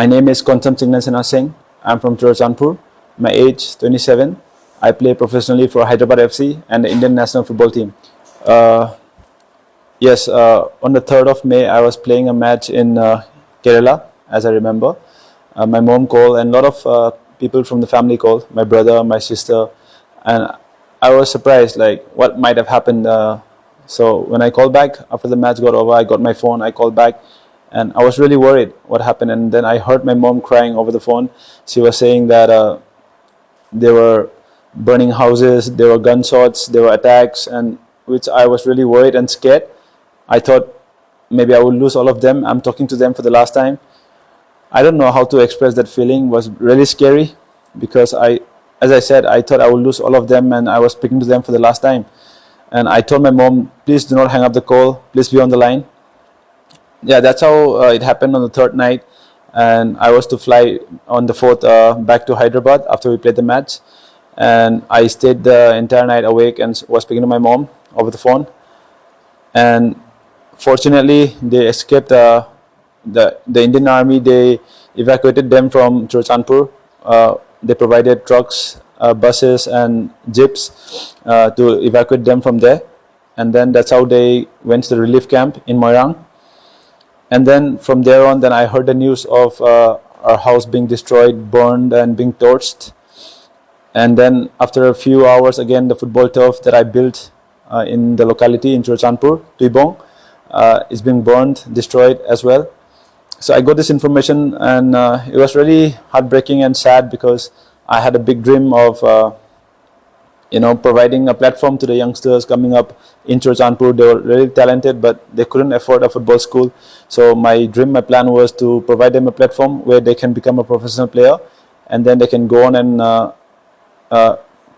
My name is Singh. I'm from Churchandpur. My age 27. I play professionally for Hyderabad FC and the Indian national football team. Uh, yes, on the 3rd of May, I was playing a match in Kerala, as I remember. My mom called and a lot of people from the family called, my brother, my sister, and I was surprised, like what might have happened. So when I called back after the match got over, I got my phone, I called back, and I was really worried what happened. And then I heard my mom crying over the phone. She was saying that they were burning houses, there were gunshots, there were attacks, and which I was really worried and scared. I thought maybe I would lose all of them. I'm talking to them for the last time. I don't know how to express that feeling. It was really scary because as I said, I thought I would lose all of them, and I was speaking to them for the last time. And I told my mom, please do not hang up the call, please be on the line. Yeah, that's how it happened on the 3rd night, and I was to fly on the 4th back to Hyderabad after we played the match. And I stayed the entire night awake and was speaking to my mom over the phone. And fortunately, they escaped. The Indian Army, they evacuated them from Churchandpur. They provided trucks, buses and jeeps to evacuate them from there. And then that's how they went to the relief camp in Moirang. And then from there on, then I heard the news of our house being destroyed, burned and being torched. And then after a few hours, again, the football turf that I built in the locality in Churchandpur, Tuibong, is being burned, destroyed as well. So I got this information, and it was really heartbreaking and sad because I had a big dream of providing a platform to the youngsters coming up in Churchandpur. They were really talented, but they couldn't afford a football school. So my dream, my plan was to provide them a platform where they can become a professional player, and then they can go on and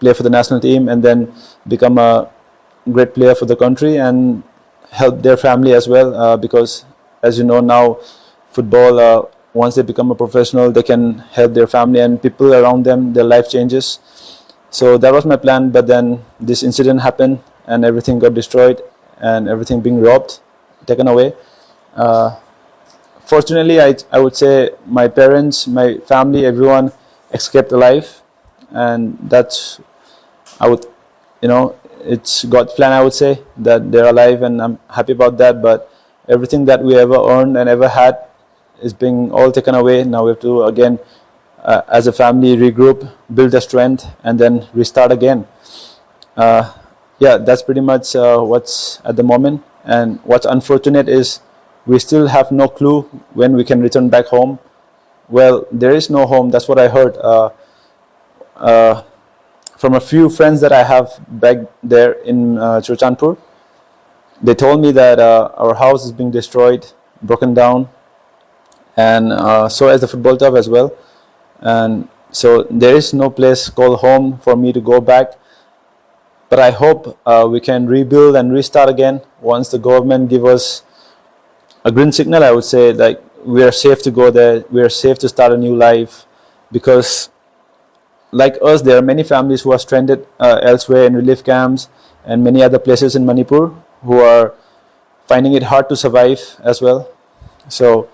play for the national team, and then become a great player for the country and help their family as well. Because as you know now, football, once they become a professional, they can help their family and people around them, their life changes. So that was my plan, but then this incident happened and everything got destroyed and everything being robbed, taken away. Fortunately, I would say my parents, my family, everyone escaped alive, and that's, it's God's plan, I would say, that they're alive, and I'm happy about that. But everything that we ever earned and ever had is being all taken away. Now we have to again, as a family, regroup, build the strength, and then restart again. Yeah, that's pretty much what's at the moment. And what's unfortunate is we still have no clue when we can return back home. Well, there is no home. That's what I heard from a few friends that I have back there in Churchandpur. They told me that our house is being destroyed, broken down, and so as the football turf as well. And so there is no place called home for me to go back. But I hope we can rebuild and restart again once the government give us a green signal. I would say, like, we are safe to go there, we are safe to start a new life. Because like us, there are many families who are stranded elsewhere in relief camps and many other places in Manipur who are finding it hard to survive as well. So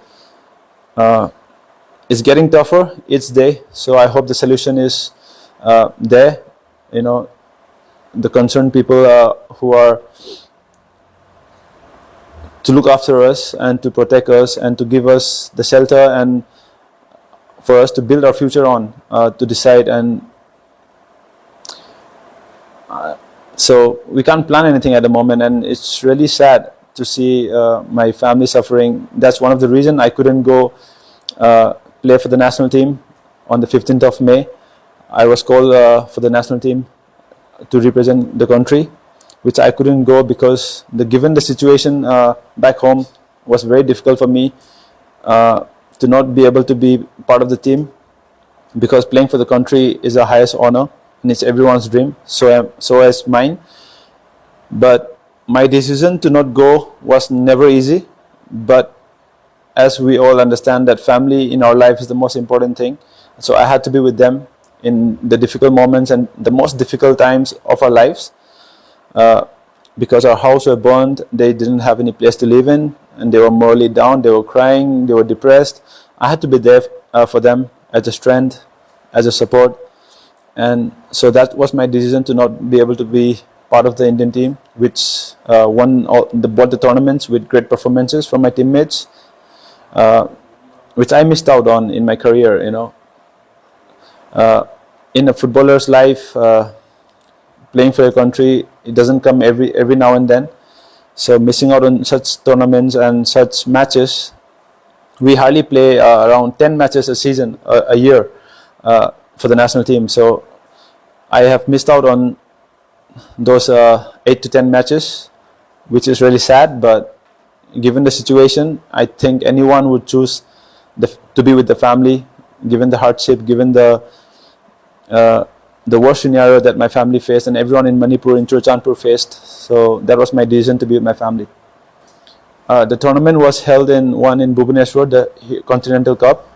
it's getting tougher each day. So I hope the solution is there. The concerned people who are to look after us and to protect us and to give us the shelter and for us to build our future on, to decide. And so we can't plan anything at the moment, and it's really sad to see my family suffering. That's one of the reasons I couldn't go play for the national team on the 15th of May. I was called for the national team to represent the country, which I couldn't go because given the situation back home was very difficult for me to not be able to be part of the team, because playing for the country is the highest honor and it's everyone's dream, so as mine. But my decision to not go was never easy, but as we all understand that family in our life is the most important thing, so I had to be with them in the difficult moments and the most difficult times of our lives. Because our house were burned, they didn't have any place to live in, and they were morally down, they were crying, they were depressed. I had to be there for them as a strength, as a support. And so that was my decision to not be able to be part of the Indian team, which won both the tournaments with great performances from my teammates, which I missed out on in my career. In a footballer's life, playing for your country, it doesn't come every now and then. So missing out on such tournaments and such matches, we hardly play around 10 matches a year for the national team. So I have missed out on those 8 to 10 matches, which is really sad. But given the situation, I think anyone would choose to be with the family, given the hardship, given the worst scenario that my family faced and everyone in Manipur, in Churchandpur faced. So that was my decision to be with my family. The tournament was held in Bhubaneswar, the Continental Cup,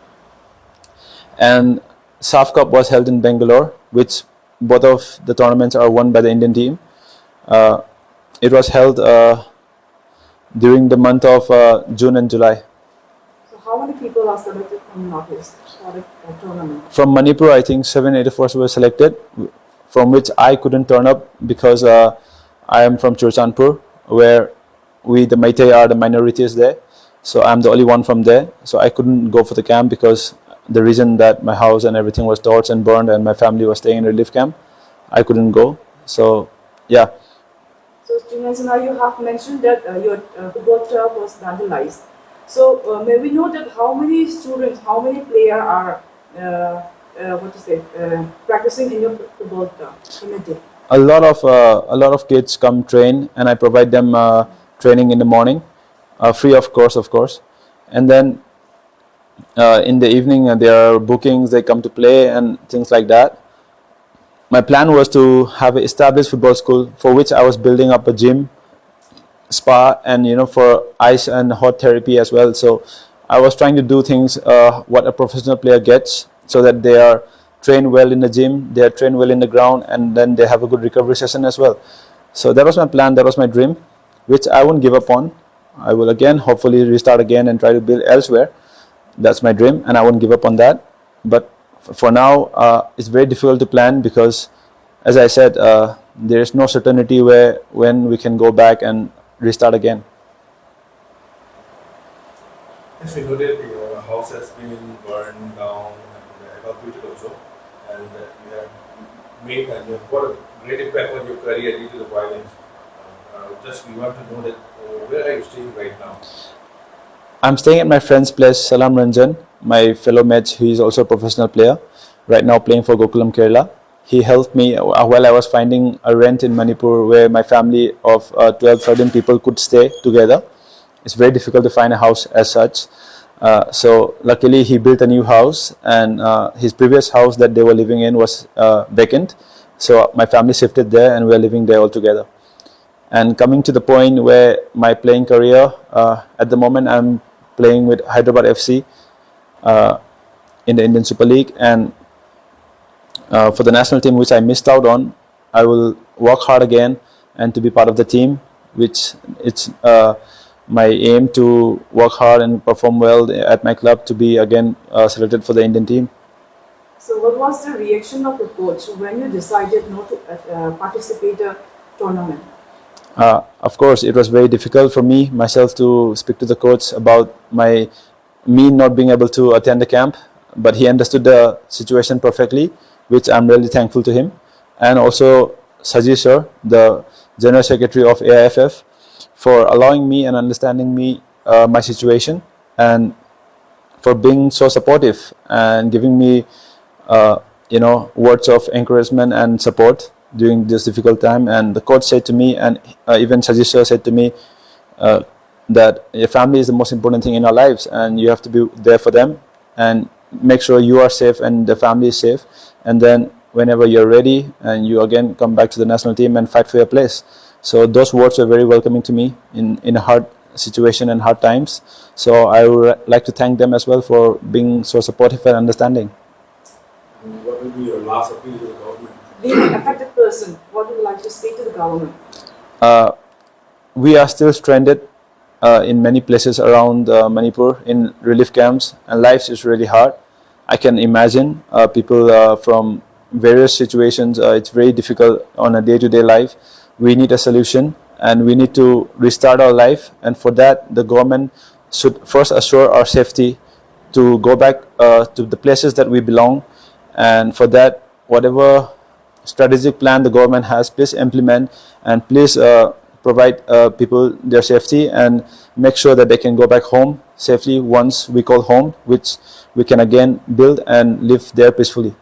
and SAF Cup was held in Bangalore, which both of the tournaments are won by the Indian team. It was held during the month of June and July. So how many people are selected from Northeast for the tournament? From Manipur, I think 784 were selected, from which I couldn't turn up because I am from Churchandpur, where we, the Meitei, are the minorities there. So I'm the only one from there. So I couldn't go for the camp because the reason that my house and everything was torched and burned and my family was staying in relief camp, I couldn't go. So, yeah. So, now you have mentioned that your football turf was vandalized. So, may we know that how many students, how many players are practicing in your football turf in a day? A lot of kids come train, and I provide them training in the morning, free of course. And then in the evening there are bookings, they come to play and things like that. My plan was to have an established football school, for which I was building up a gym, spa, and for ice and hot therapy as well. So I was trying to do things what a professional player gets, so that they are trained well in the gym, they are trained well in the ground, and then they have a good recovery session as well. So that was my plan, that was my dream, which I won't give up on. I will again hopefully restart again and try to build elsewhere. That's my dream, and I won't give up on that. But for now, it's very difficult to plan because, as I said, there is no certainty when we can go back and restart again. As we know that your house has been burned down and evacuated also, and you have made and you have got a great impact on your career due to the violence. Just we want to know that where are you staying right now? I'm staying at my friend's place, Salam Ranjan, my fellow mate. He is also a professional player, right now playing for Gokulam, Kerala. He helped me while I was finding a rent in Manipur where my family of 12, 13 people could stay together. It's very difficult to find a house as such. So luckily he built a new house, and his previous house that they were living in was vacant. So my family shifted there and we're living there all together. And coming to the point where my playing career, at the moment I'm playing with Hyderabad FC in the Indian Super League, and for the national team, which I missed out on, I will work hard again and to be part of the team, which it's my aim to work hard and perform well at my club to be again selected for the Indian team. So what was the reaction of the coach when you decided not to participate in the tournament? Of course, it was very difficult for me myself to speak to the coach about me not being able to attend the camp, but he understood the situation perfectly, which I'm really thankful to him. And also Saji sir, the General Secretary of AIFF, for allowing me and understanding me my situation, and for being so supportive and giving me words of encouragement and support during this difficult time. And the coach said to me, and even Saji sir said to me, that your family is the most important thing in our lives, and you have to be there for them and make sure you are safe and the family is safe. And then whenever you're ready, and you again come back to the national team and fight for your place. So those words were very welcoming to me in a hard situation and hard times. So I would like to thank them as well for being so supportive and understanding. And what will be your last appeal to the government? Being an affected person, what would you like to say to the government? We are still stranded in many places around Manipur in relief camps, and life is really hard. I can imagine people from various situations. It's very difficult on a day-to-day life. We need a solution, and we need to restart our life. And for that, the government should first assure our safety to go back to the places that we belong. And for that, whatever strategic plan the government has, please implement, and please provide people their safety, and make sure that they can go back home safely once we call home, which we can again build and live there peacefully.